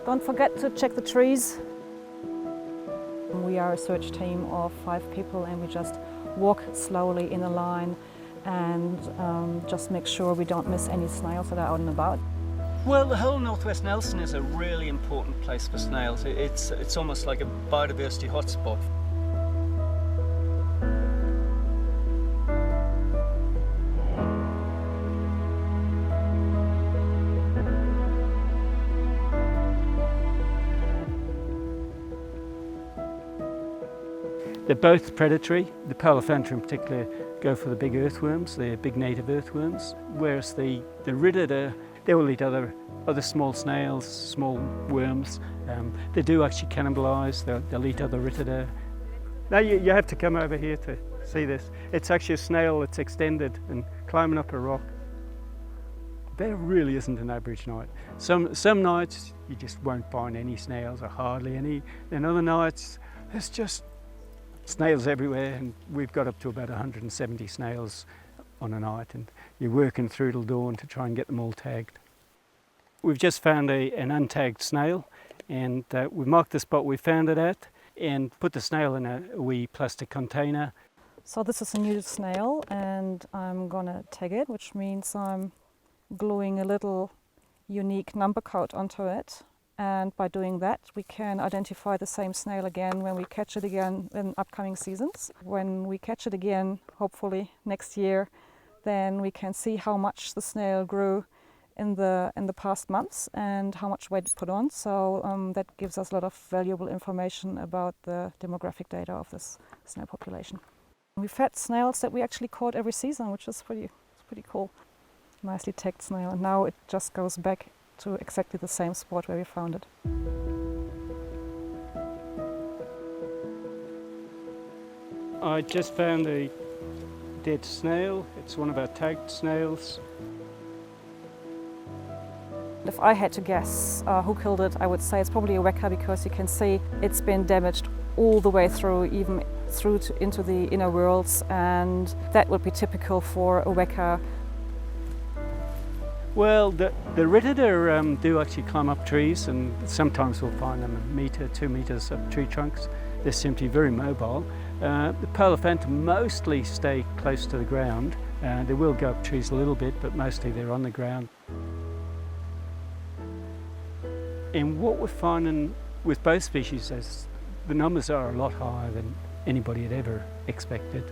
Don't forget to check the trees. We are a search team of 5 people and we just walk slowly in a line and just make sure we don't miss any snails that are out and about. Well, the whole northwest Nelson is a really important place for snails. It's almost like a biodiversity hotspot. They're both predatory. The Powelliphanta in particular go for the big earthworms, the big native earthworms, whereas the Rhytida, they will eat other small snails, small worms. They do actually cannibalise, they'll eat other Rhytida. Now you have to come over here to see this. It's actually a snail that's extended and climbing up a rock. There really isn't an average night. Some nights you just won't find any snails or hardly any, and other nights there's just snails everywhere, and we've got up to about 170 snails on a night, and you're working through till dawn to try and get them all tagged. We've just found an untagged snail, and we've marked the spot we found it at and put the snail in a wee plastic container. So this is a new snail and I'm gonna tag it, which means I'm gluing a little unique number code onto it. And by doing that, we can identify the same snail again when we catch it again in upcoming seasons. When we catch it again, hopefully next year, then we can see how much the snail grew in the past months and how much weight it put on. So that gives us a lot of valuable information about the demographic data of this snail population. We've had snails that we actually caught every season, which is pretty cool. Nicely tagged snail, and now it just goes back to exactly the same spot where we found it. I just found a dead snail. It's one of our tagged snails. If I had to guess who killed it, I would say it's probably a weka, because you can see it's been damaged all the way through, even through into the inner worlds, and that would be typical for a weka. Well, the Rhytida do actually climb up trees, and sometimes we'll find them 1 metre, 2 metres up tree trunks. They're simply very mobile. The Powelliphanta mostly stay close to the ground. They will go up trees a little bit, but mostly they're on the ground. And what we're finding with both species is the numbers are a lot higher than anybody had ever expected.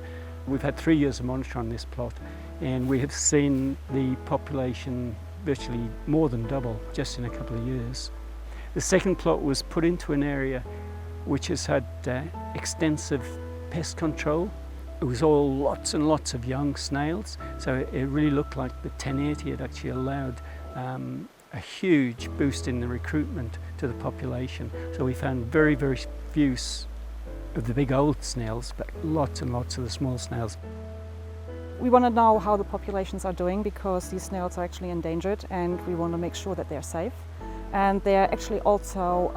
We've had 3 years of monitoring on this plot, and we have seen the population virtually more than double just in a couple of years. The second plot was put into an area which has had extensive pest control. It was all lots and lots of young snails, so it really looked like the 1080 had actually allowed a huge boost in the recruitment to the population. So we found very, very few of the big old snails, but lots and lots of the small snails. We want to know how the populations are doing, because these snails are actually endangered and we want to make sure that they're safe. And they're actually also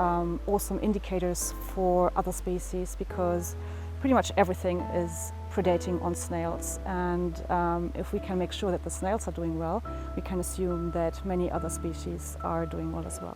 awesome indicators for other species, because pretty much everything is predating on snails, and if we can make sure that the snails are doing well, we can assume that many other species are doing well as well.